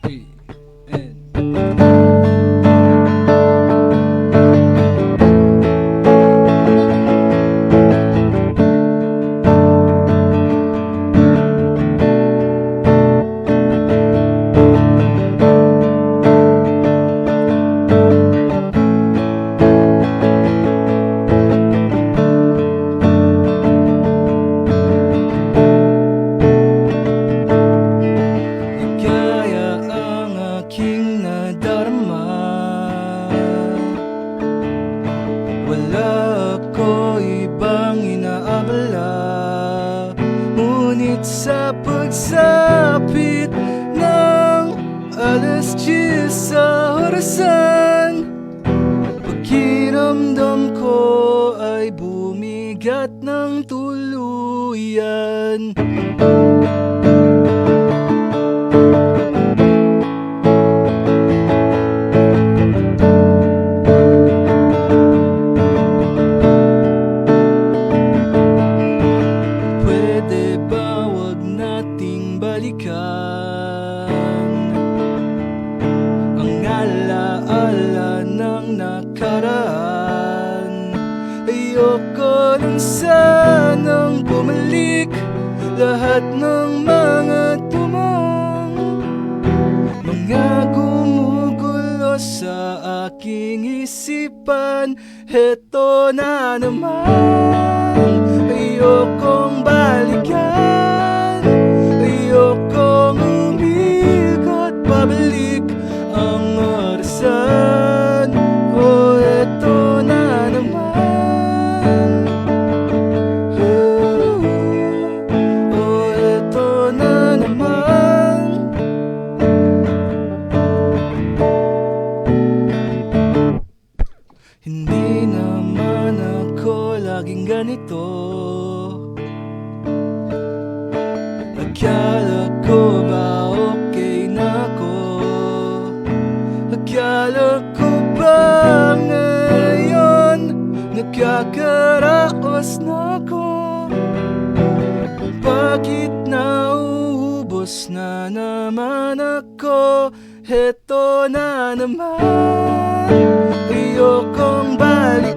Hey, and ligaya ang aking nadarama. Wala ako ibang inaabala, ngunit sa pagsapit ng alas 10 sa orasan, pakiramdam ko ay bumigat ng tuluyan. Pwede ba wag nating balikan ang alaala ng nakaraan? Ayoko lang sanang bumalik lahat ng mga tumang, mga gumugulo sa aking isipan. Heto na naman, ayokong balikan, ayokong umikot pabalik ang orasan. O eto na naman, o eto na naman. Hindi naman ako laging ganito. Akala ko ba okay na ako? Akala ko ba ngayon nagkakaraos na ako? Bakit nauubos na naman ako? Heto na naman, ayokong balik